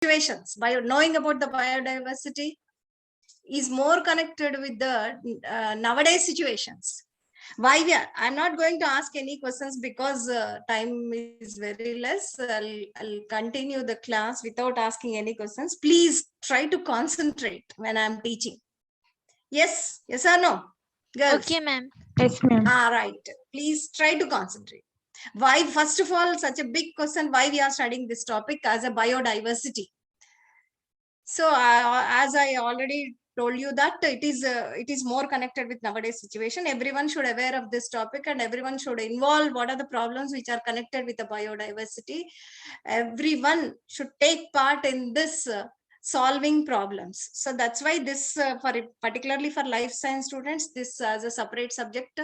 situations. By knowing about the biodiversity is more connected with the nowadays situations. Why we are, I'm not going to ask any questions because time is very less. I'll continue the class without asking any questions. Please try to concentrate when I'm teaching. Yes or no, girls? Okay, ma'am. Yes, ma'am. All right, please try to concentrate. Why, first of all, such a big question, why we are studying this topic as a biodiversity? So as I already told you that it is more connected with nowadays situation. Everyone should aware of this topic and everyone should involve what are the problems which are connected with the biodiversity. Everyone should take part in this solving problems. So that's why this particularly for life science students, this as a separate subject,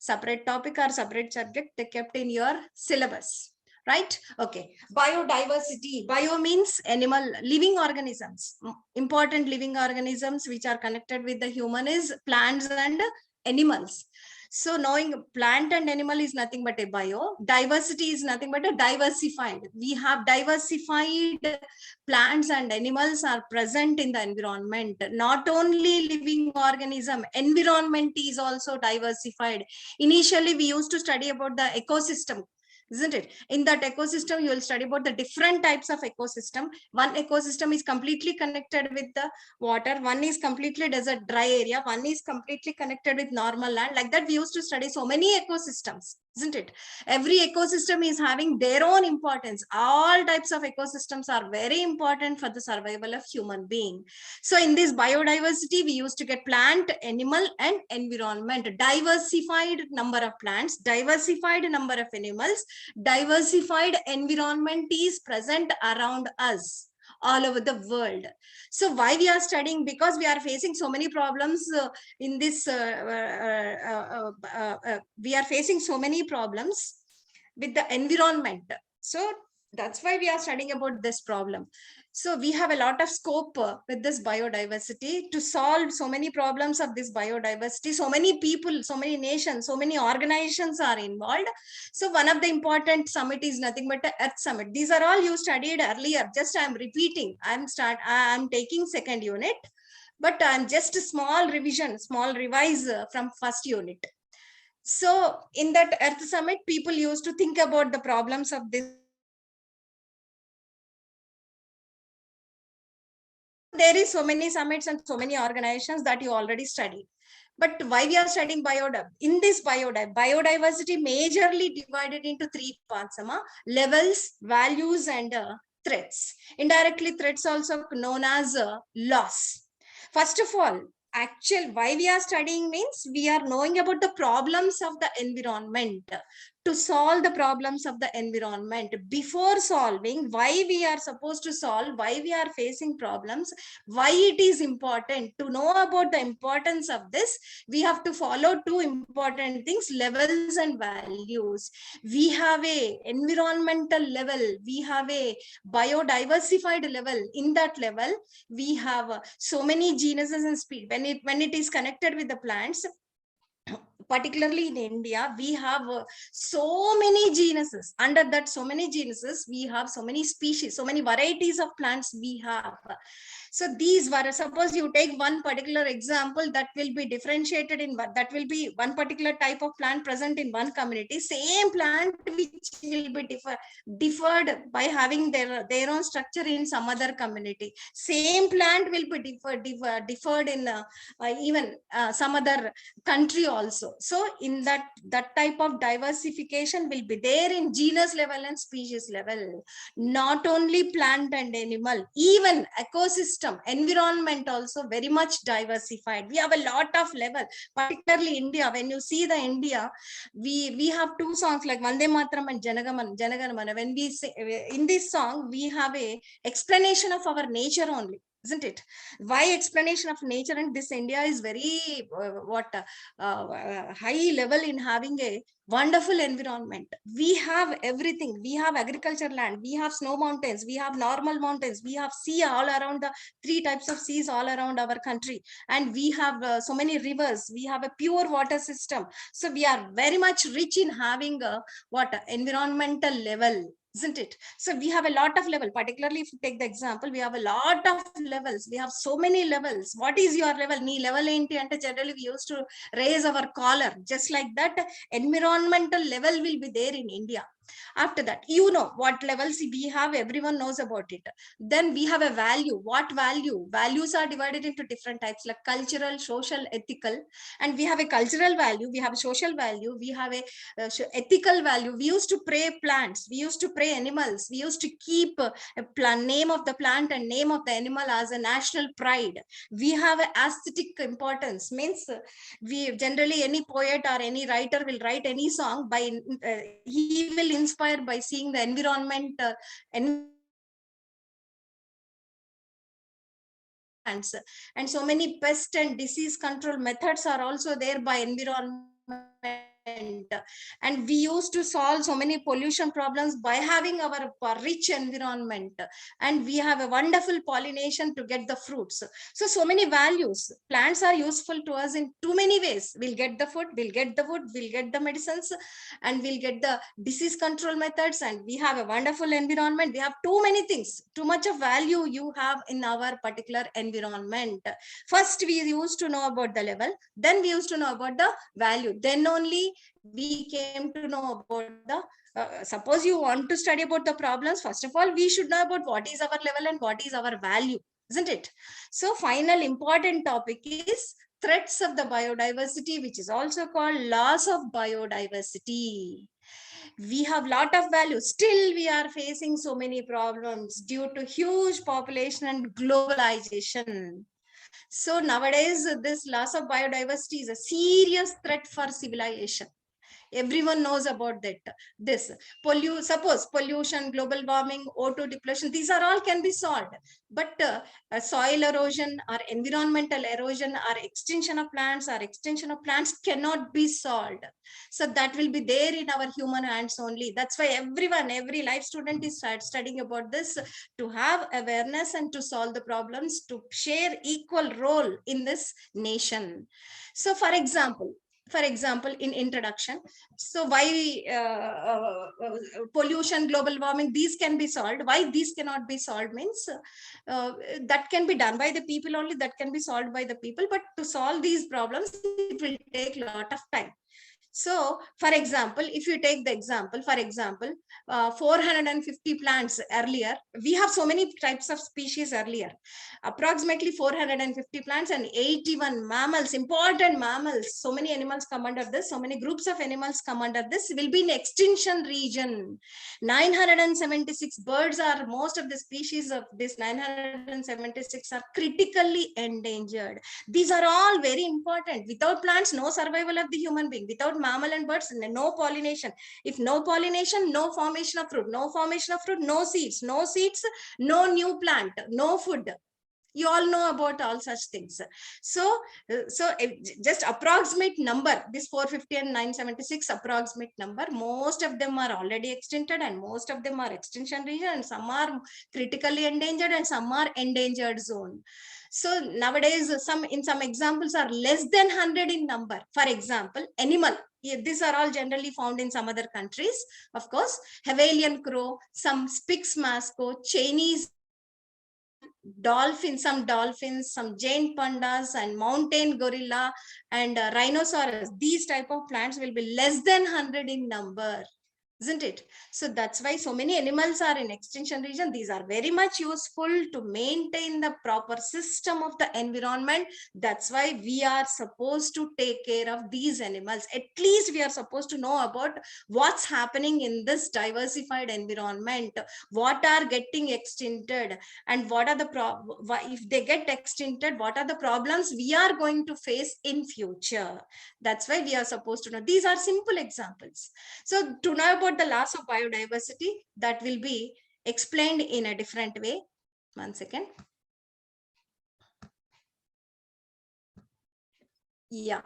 separate topic or separate subject they kept in your syllabus. Right? Okay. Biodiversity. Bio means animal, living organisms. Important living organisms which are connected with the human is plants and animals. So knowing plant and animal is nothing but a bio. Diversity is nothing but a diversified. We have diversified plants and animals are present in the environment. Not only living organism, environment is also diversified. Initially, we used to study about the ecosystem, isn't it? In that ecosystem, you will study about the different types of ecosystem. One ecosystem is completely connected with the water, one is completely desert dry area, one is completely connected with normal land. Like that, we used to study so many ecosystems, isn't it? Every ecosystem is having their own importance. All types of ecosystems are very important for the survival of human being. So in this biodiversity, we used to get plant, animal, and environment. Diversified number of plants, diversified number of animals, diversified environment is present around us all over the world. So why we are studying? Because we are facing so many problems in this we are facing so many problems with the environment. So that's why we are studying about this problem. So we have a lot of scope with this biodiversity to solve so many problems of this biodiversity. So many people, so many nations, so many organizations are involved. So one of the important summit is nothing but the Earth Summit. These are all you studied earlier. Just I'm repeating. I'm taking second unit, but I'm just a small revision, small revise from first unit. So in that Earth Summit, people used to think about the problems of this. There is so many summits and so many organizations that you already studied. But why we are studying biodiversity? In this biodiversity majorly divided into three parts, levels, values, and threats. Indirectly, threats also known as loss. First of all, why we are studying means we are knowing about the problems of the environment. To solve the problems of the environment, before solving, why we are supposed to solve, why we are facing problems, why it is important to know about the importance of this, we have to follow two important things: levels and values. We have a environmental level, we have a biodiversified level. In that level, we have so many genuses and species. When it is connected with the plants, particularly in India, we have so many genuses. Under that, so many genuses, we have so many species, so many varieties of plants we have. So these were, suppose you take one particular example that will be differentiated in, that will be one particular type of plant present in one community, same plant which will be differed by having their own structure in some other community. Same plant will be differed in even some other country also. So in that type of diversification will be there in genus level and species level. Not only plant and animal, even ecosystem, environment also very much diversified. We have a lot of level, particularly India. When you see the India, we have two songs like Vande Mataram and Janaganamana. When we say in this song, we have a explanation of our nature only, isn't it? Why explanation of nature? And this India is very high level in having a wonderful environment. We have everything. We have agriculture land, we have snow mountains, we have normal mountains, we have sea all around, the three types of seas all around our country, and we have so many rivers, we have a pure water system. So we are very much rich in having a environmental level. isn't it? So we have a lot of level, particularly if you take the example, we have a lot of levels. We have so many levels. What is your level? Nee level enti ante generally we used to raise our collar. Just like that, environmental level will be there in India. After that, you know what levels we have, everyone knows about it. Then we have a value. What value? Values are divided into different types, like cultural, social, ethical. And we have a cultural value, we have a social value, we have a ethical value. We used to pray plants, we used to pray animals, we used to keep a name of the plant and name of the animal as a national pride. We have an aesthetic importance, means we generally, any poet or any writer will write any song by he will inspire by seeing the environment and so many pest and disease control methods are also there by environment. And we used to solve so many pollution problems by having our rich environment, and we have a wonderful pollination to get the fruits. So many values. Plants are useful to us in too many ways. We'll get the food, we'll get the wood, we'll get the medicines, and we'll get the disease control methods, and we have a wonderful environment. We have too many things, too much of value you have in our particular environment. First we used to know about the level, then we used to know about the value, then only we came to know about the suppose you want to study about the problems, first of all we should know about what is our level and what is our value, isn't it? So final important topic is threats of the biodiversity, which is also called loss of biodiversity. We have lot of value, still we are facing so many problems due to huge population and globalization. So nowadays this loss of biodiversity is a serious threat for civilization. Everyone knows about that. This suppose pollution, global warming, O2 depletion, these are all can be solved, but soil erosion or environmental erosion or extinction of plants cannot be solved. So that will be there in our human hands only. That's why every life student is studying about this, to have awareness and to solve the problems, to share equal role in this nation. So for example, in introduction, so why pollution, global warming, these can be solved. Why these cannot be solved means that can be done by the people only, that can be solved by the people, but to solve these problems it will take a lot of time. So for example, if you take the example, for example, 450 plants earlier, we have so many types of species earlier, approximately 450 plants and 81 mammals, important mammals. So many animals come under this, so many groups of animals come under this, will be in extinction region. 976 birds are, most of the species of this 976 are critically endangered. These are all very important. Without plants, no survival of the human being. Without mammal and birds, no pollination. If no pollination, no formation of fruit. No formation of fruit, no seeds. No seeds, no new plant. No food. You all know about all such things. So just approximate number, this 450 and 976 approximate number, most of them are already extincted and most of them are extinction region, and some are critically endangered and some are endangered zone. So nowadays some examples are less than 100 in number. For example, animal, these are all generally found in some other countries, of course. Hawaiian crow, some Spix masco, Chinese dolphins, some giant pandas and mountain gorilla and rhinoceros. These type of plants will be less than 100 in number, isn't it? So that's why so many animals are in extinction region. These are very much useful to maintain the proper system of the environment. That's why we are supposed to take care of these animals. At least we are supposed to know about what's happening in this diversified environment, what are getting extincted, and what are the if they get extincted, what are the problems we are going to face in future. That's why we are supposed to know. These are simple examples. So to know about the loss of biodiversity, that will be explained in a different way. One second. Yeah.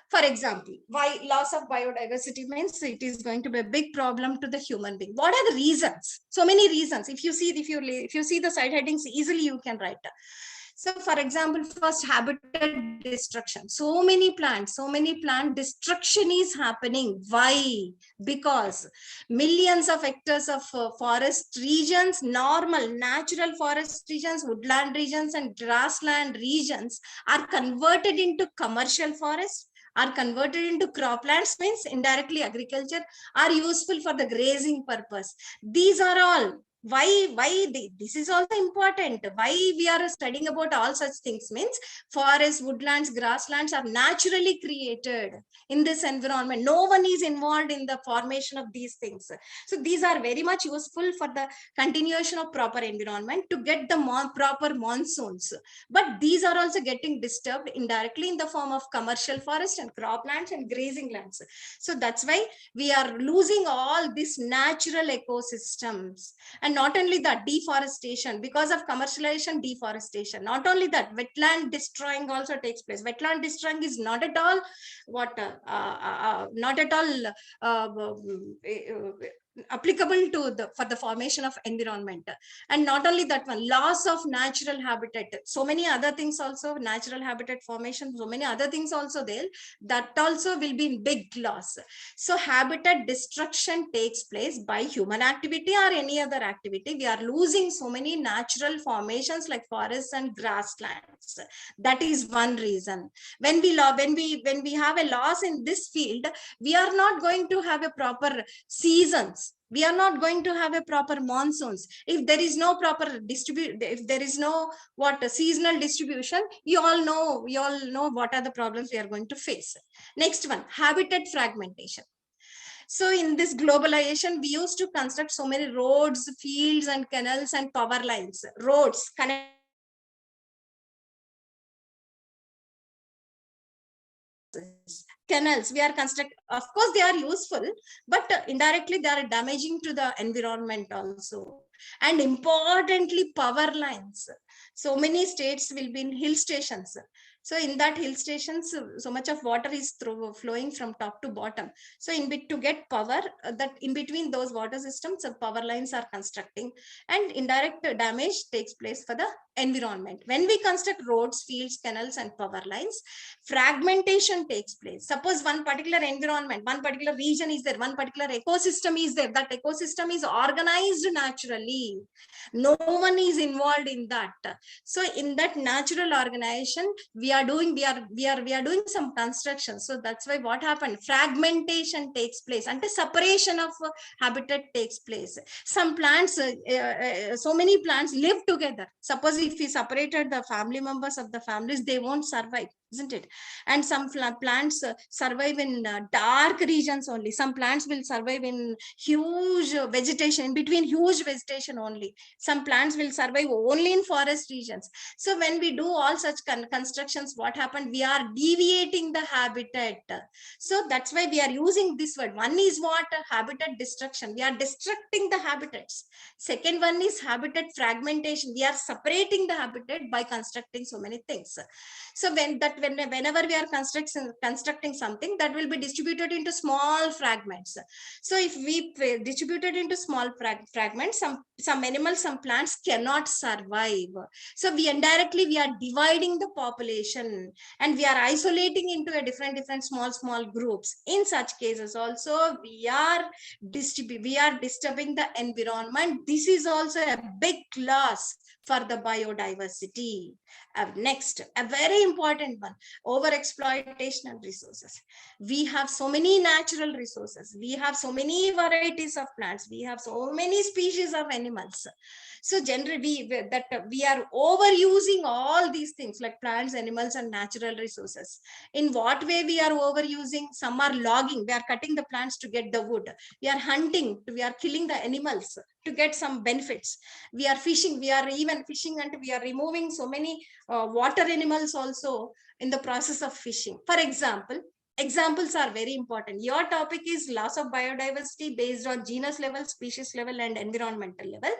For example, why loss of biodiversity means it is going to be a big problem to the human being. What are the reasons? So many reasons. If you see the side headings, easily you can write. So for example, first habitat destruction. So many plant destruction is happening. Why? Because millions of hectares of forest regions, normal natural forest regions, woodland regions and grassland regions are converted into commercial forests, are converted into croplands, means indirectly agriculture, are useful for the grazing purpose. These are all this is also important. Why we are studying about all such things means forests, woodlands, grasslands are naturally created in this environment. No one is involved in the formation of these things. So these are very much useful for the continuation of proper environment to get the proper monsoons. But these are also getting disturbed indirectly in the form of commercial forest and croplands and grazing lands. So that's why we are losing all these natural ecosystems. And not only that, deforestation, because of commercialization, deforestation. Not only that, wetland destroying also takes place. Wetland destroying is not at all not at all applicable to the for the formation of environment. And not only that one, loss of natural habitat, so many other things also, natural habitat formation, so many other things also there, that also will be in big loss. So habitat destruction takes place by human activity or any other activity. We are losing so many natural formations like forests and grasslands. That is one reason. When we have a loss in this field, we are not going to have a proper seasons. We are not going to have a proper monsoons. If there is no proper if there is no seasonal distribution, we all know what are the problems we are going to face. Next one, habitat fragmentation. So in this globalization, we used to construct so many roads, fields and canals and power lines. Roads connect canals we are construct, of course they are useful, but indirectly they are damaging to the environment also. And importantly, power lines. So many states will be in hill stations. So in that hill stations, so much of water is flowing from top to bottom. So in bit to get power, that in between those water systems, power lines are constructing, and indirect damage takes place for the environment. When we construct roads, fields, canals and power lines, fragmentation takes place. Suppose one particular environment, one particular region is there, one particular ecosystem is there, that ecosystem is organized naturally, no one is involved in that. So in that natural organization, we are doing some construction. So that's why what happened, fragmentation takes place and the separation of habitat takes place. Some plants, so many plants live together. Suppose if we separated the family members of the families, they won't survive, isn't it? And some plants survive in dark regions only. Some plants will survive in huge vegetation, in between huge vegetation only. Some plants will survive only in forest regions. So when we do all such constructions, what happened, we are deviating the habitat. So that's why we are using this word. One is what, habitat destruction, we are destructing the habitats. Second one is habitat fragmentation, we are separating the habitat by constructing so many things. So whenever we are constructing something, that will be distributed into small fragments. So if we distribute it into small fragments, some animals, some plants cannot survive. So we are dividing the population, and we are isolating into a different small groups. In such cases also, we are disturbing the environment. This is also a big loss for the biodiversity. Next, a very important one, over exploitation of resources. We have so many natural resources, we have so many varieties of plants, we have so many species of animals. So generally we are overusing all these things like plants, animals and natural resources. In what way we are overusing? Some are logging, we are cutting the plants to get the wood. We are hunting, we are killing the animals to get some benefits. We are fishing, we are even fishing, and we are removing so many water animals also in the process of fishing. For example, examples are very important. Your topic is loss of biodiversity based on genus level, species level and environmental level.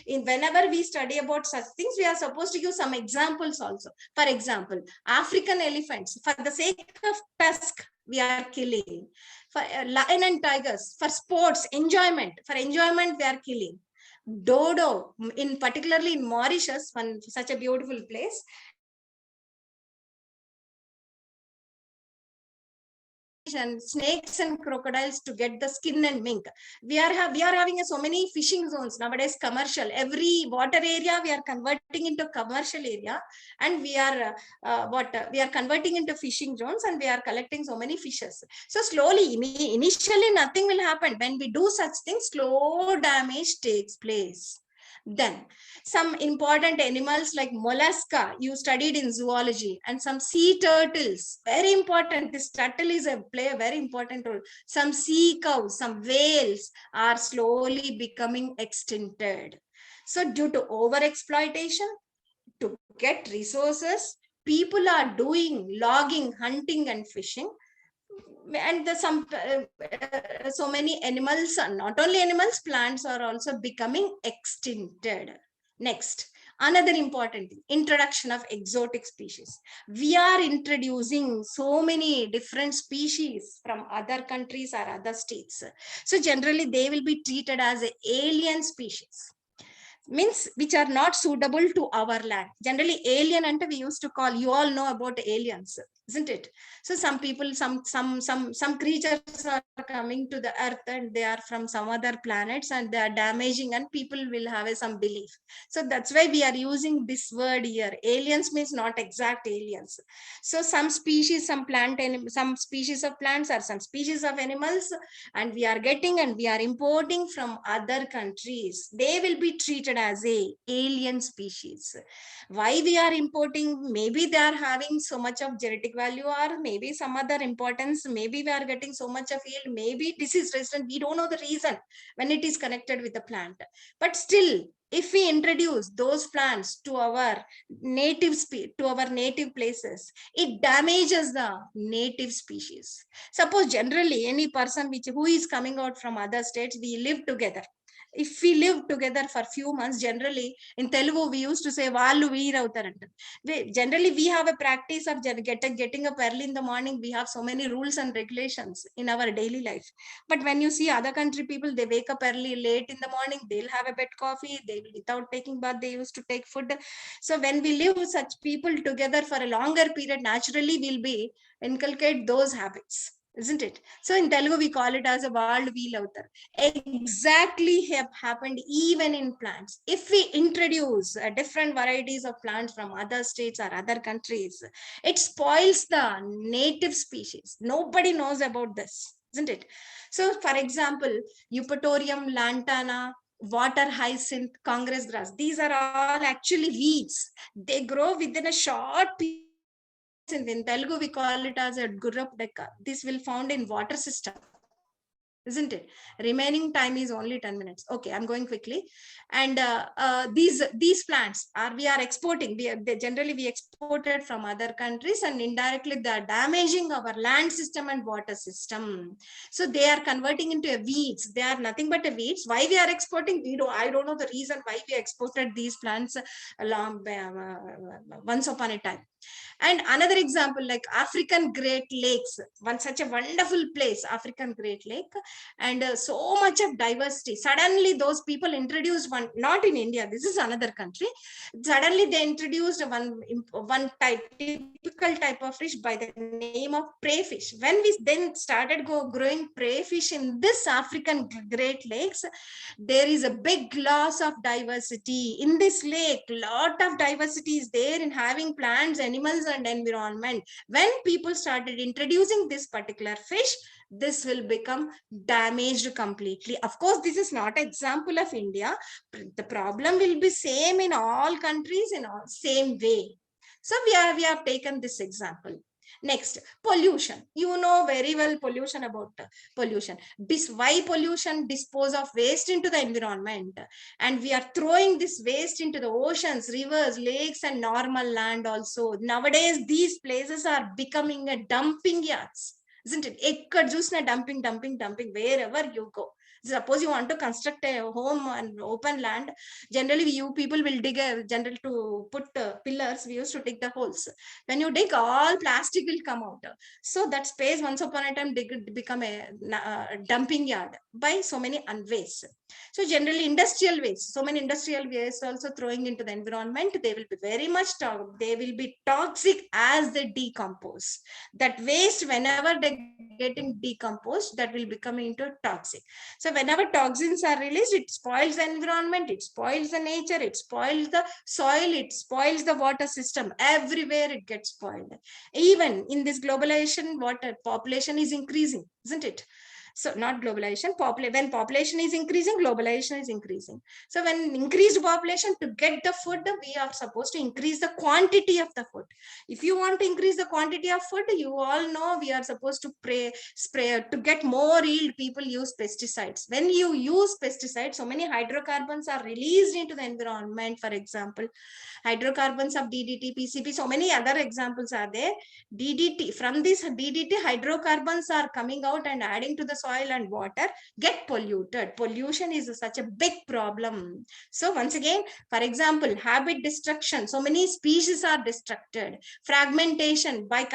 Whenever we study about such things, we are supposed to give some examples also. For example, African elephants, for the sake of tusk, we are killing. For lion and tigers, for sports, enjoyment, for enjoyment, we are killing. dodo, in particularly in Mauritius, one such a beautiful place. And snakes and crocodiles to get the skin and mink. We are having so many fishing zones nowadays, commercial. Every water area we are converting into commercial area, and we are we are converting into fishing zones, and we are collecting so many fishes. So slowly, initially nothing will happen. When we do such things, slow damage takes place. Then some important animals like mollusca you studied in zoology, and some sea turtles, very important. This turtle is play a very important role. Some sea cows, some whales are slowly becoming extincted. So due to over exploitation, to get resources, people are doing logging, hunting and fishing. And so many animals, not only animals, plants are also becoming extincted. Next, another important thing, introduction of exotic species. We are introducing so many different species from other countries or other states. So generally they will be treated as alien species, means which are not suitable to our land. Generally alien ante we used to call, you all know about aliens, isn't it? So some people, some creatures are coming to the earth, and they are from some other planets, and they are damaging, and people will have some belief. So that's why we are using this word here. Aliens means not exact aliens. So some species, some species of plants or some species of animals, and we are getting and we are importing from other countries, they will be treated as a alien species. Why we are importing? Maybe they are having so much of genetic value, or maybe some other importance. Maybe we are getting so much of yield, maybe disease resistant, we don't know the reason when it is connected with the plant. But still, if we introduce those plants to our native places, it damages the native species. Suppose generally any person who is coming out from other states, we live together. If we live together for few months, generally in Telugu we used to say vallu veeravataranta. Generally we have a practice of getting up early in the morning. We have so many rules and regulations in our daily life. But when you see other country people, they wake up early, late in the morning, they'll have a bed coffee, they will, without taking bath, they used to take food. So when we live with such people together for a longer period, naturally we'll be inculcate those habits, isn't it? So in Telugu we call it as a వాళ్ళు వీలవుతారు. Exactly have happened even in plants. If we introduce different varieties of plants from other states or other countries, it spoils the native species. Nobody knows about this, isn't it? So for example, Eupatorium lantana, water hyacinth, congress grass, these are all actually weeds. They grow within a short period. In Telugu we call it as a gurrap dekka. This will found in water system, isn't it? Remaining time is only 10 minutes. Okay, I'm going quickly. And these plants are, we are exporting, generally we exported from other countries, and indirectly they are damaging our land system and water system. So they are converting into a weeds. They are nothing but a weeds. Why we are exporting, I don't know the reason why we exported these plants along once upon a time. And another example, like African Great Lakes, one such a wonderful place, African Great Lake, and so much of diversity. Suddenly, those people introduced one, not in India, this is another country. Suddenly, they introduced one typical type of fish by the name of prayfish. When we then started growing prayfish in this African Great Lakes, there is a big loss of diversity in this lake. Lot of diversity is there in having plants, animals and environment. When people started introducing this particular fish, this will become damaged completely. Of course, this is not example of India. The problem will be same in all countries, in all same way. So we have taken this example. Next, pollution. You know very well pollution, about pollution. Why pollution? Dispose of waste into the environment, and we are throwing this waste into the oceans, rivers, lakes and normal land also. Nowadays these places are becoming a dumping yards, isn't it? Ekkada chusina dumping, wherever you go. Suppose you want to construct a home on open land, generally you people will dig a general to put pillars. We used to dig the holes. When you dig, all plastic will come out. So that space once upon a time become a dumping yard by so many unwaste. So generally industrial waste, so many industrial waste also throwing into the environment, they will be very much they will be toxic as they decompose. That waste, whenever they getting decomposed, that will become into toxic. So whenever toxins are released, it spoils the environment, it spoils the nature, it spoils the soil, it spoils the water system. Everywhere it gets spoiled. Even in this globalization, water population is increasing, isn't it? So not globalization, when population is increasing, globalization is increasing. So when increased population, to get the food, we are supposed to increase the quantity of the food. If you want to increase the quantity of food, you all know we are supposed to spray to get more yield. People use pesticides. When you use pesticides, so many hydrocarbons are released into the environment. For example, hydrocarbons of DDT, PCB, so many other examples are there. DDT, from this DDT, hydrocarbons are coming out and adding to the soil and water, get polluted. Pollution is such a big problem. So once again, for example, habit destruction, so many species are destructed. Fragmentation, by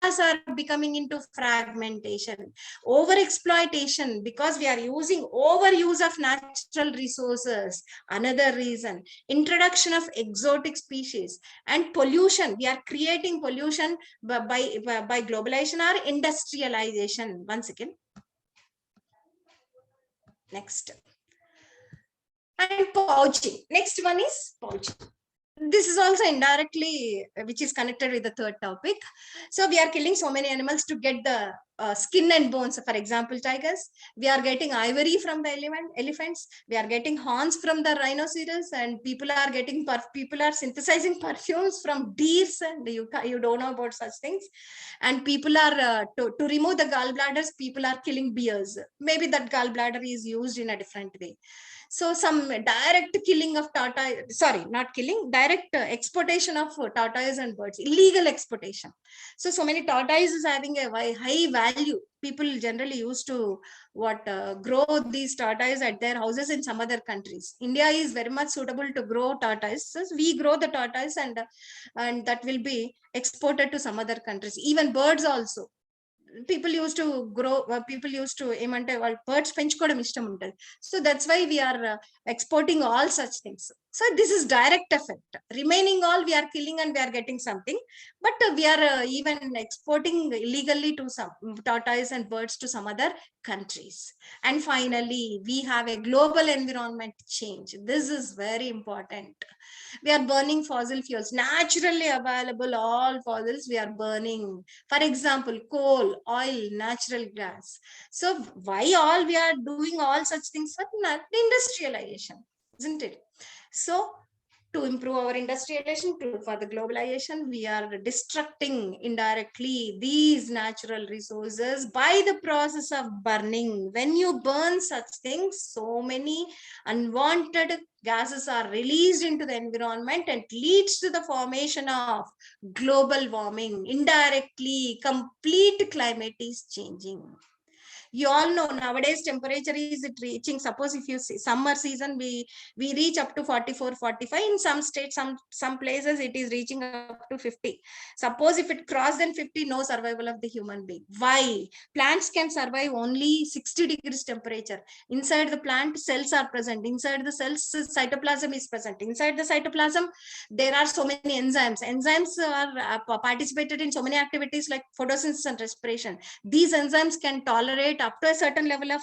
are becoming into fragmentation. Over exploitation, because we are using overuse of natural resources, another reason. Introduction of exotic species, and pollution, we are creating pollution by globalization or industrialization. Once again, next. And poaching, next one is poaching. This is also indirectly, which is connected with the third topic. So we are killing so many animals to get the skin and bones. For example, tigers, we are getting ivory from the elephants, we are getting horns from the rhinoceros, and people are getting people are synthesizing perfumes from deers, and you don't know about such things. And people are to remove the gallbladders, people are killing bears. Maybe that gallbladder is used in a different way. So some direct killing of tortoise, sorry, not killing, direct exportation of tortoise and birds, illegal exportation. So many tortoises having a high value. People generally used to grow these tortoise at their houses in some other countries. India is very much suitable to grow tortoise. So we grow the tortoise, and that will be exported to some other countries. Even birds also, people used to grow, people used to ఏమంటే వాళ్ళు birds పెంచుకోవడం ఇష్టం ఉంటుంది. So that's why we are exporting all such things. So this is direct effect. Remaining all we are killing and we are getting something, but we are even exporting illegally to some tortoise and birds to some other countries. And finally, we have a global environment change. This is very important. We are burning fossil fuels, naturally available all fossils we are burning. For example, coal, oil, natural gas. So why all we are doing all such things? For industrialization, isn't it? So to improve our industrialization, for the globalization, we are destructing indirectly these natural resources by the process of burning. When you burn such things, so many unwanted gases are released into the environment and leads to the formation of global warming. Indirectly, complete climate is changing. You all know nowadays temperature is reaching, suppose if you see summer season, we reach up to 44, 45. In some states, some places it is reaching up to 50. Suppose if it crossed then 50, no survival of the human being. Why? Plants can survive only 60 degrees temperature. Inside the plant, cells are present. Inside the cells, cytoplasm is present. Inside the cytoplasm, there are so many enzymes. Enzymes are participated in so many activities like photosynthesis and respiration. These enzymes can tolerate up to a certain level of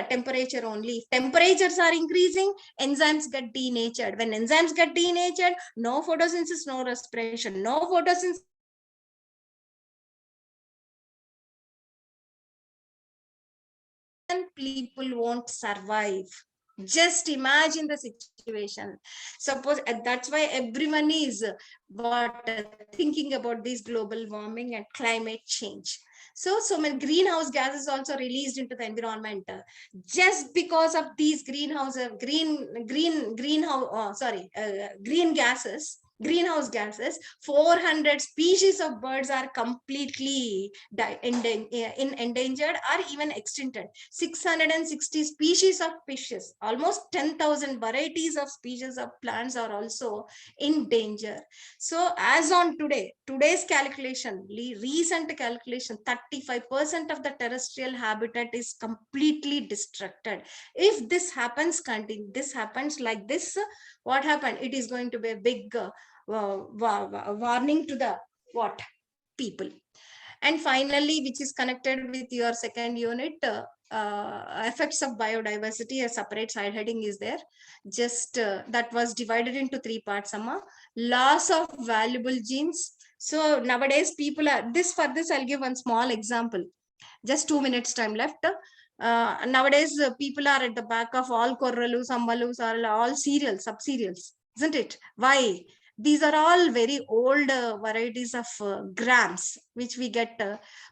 temperature only. If temperatures are increasing, enzymes get denatured. When enzymes get denatured, no photosynthesis, no respiration. No photosynthesis, people won't survive. Just imagine the situation. Suppose that's why everyone is thinking about this global warming and climate change. So many greenhouse gases also released into the environment. Just because of these green gases, greenhouse gases. 400 species of birds are completely endangered or even extincted. 660 species of fishes, almost 10,000 varieties of species of plants are also in danger. So as on today's calculation, recent calculation, 35% of the terrestrial habitat is completely destructed. If this happens, this happens like this, what happened? It is going to be a big warning to the what people. And finally, which is connected with your second unit, effects of biodiversity, a separate side heading is there. Just that was divided into three parts, Amma. Loss of valuable genes. So nowadays people are this. For this I'll give one small example. Just 2 minutes time left. Nowadays people are at the back of all Korralus, Ambalus, all cereals, sub cereals, isn't it? Why? These are all very old varieties of grams, which we get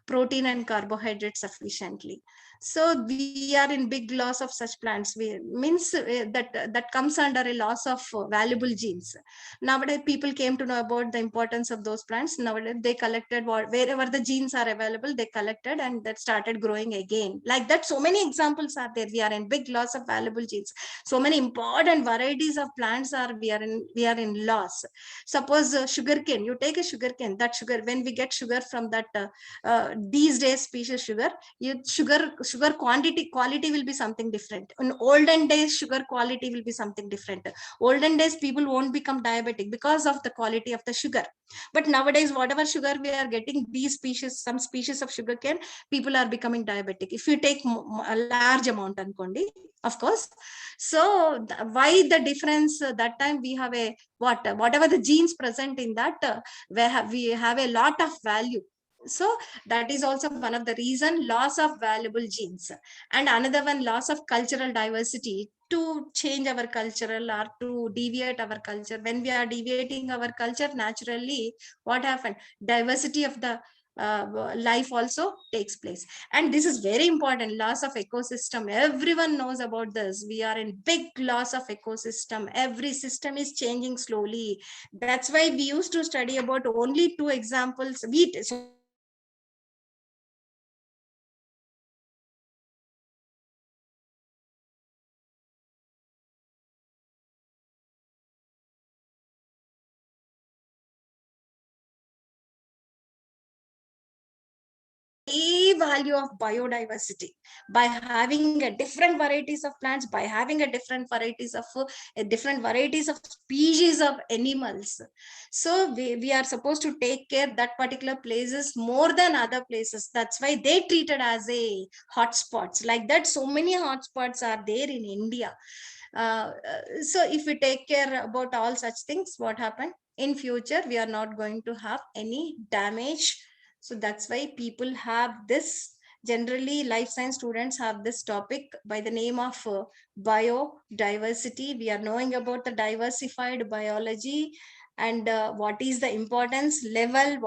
protein and carbohydrates sufficiently. So we are in big loss of such plants. We means that comes under a loss of valuable genes. Nowadays people came to know about the importance of those plants. Nowadays they collected wherever the genes are available, they collected and that started growing again. Like that, so many examples are there. We are in big loss of valuable genes. So many important varieties of plants are we are in loss. Suppose sugarcane, you take a sugarcane, that sugar, when we get sugar from that these days species sugar, sugar quality will be something different. In olden days, sugar quality will be something different. Olden days people won't become diabetic because of the quality of the sugar. But nowadays, whatever sugar we are getting, these species, some species of sugarcane, people are becoming diabetic if you take a large amount ankondi, of course. So why the difference? That time we have a whatever the genes present in that, we have a lot of value. So that is also one of the reason, loss of valuable genes. And another one, loss of cultural diversity. To change our cultural or to deviate our culture, when we are deviating our culture, naturally what happened? Diversity of the life also takes place. And this is very important, loss of ecosystem. Everyone knows about this. We are in big loss of ecosystem. Every system is changing slowly. That's why we used to study about only two examples. So value of biodiversity, by having a different varieties of plants, by having a different varieties of different varieties of species of animals. So we are supposed to take care that particular places more than other places. That's why they treated as a hotspots. Like that, so many hotspots are there in India. So if we take care about all such things, what happen in future? We are not going to have any damage. So that's why people have this, generally life science students have this topic by the name of biodiversity. We are knowing about the diversified biology and what is the importance level,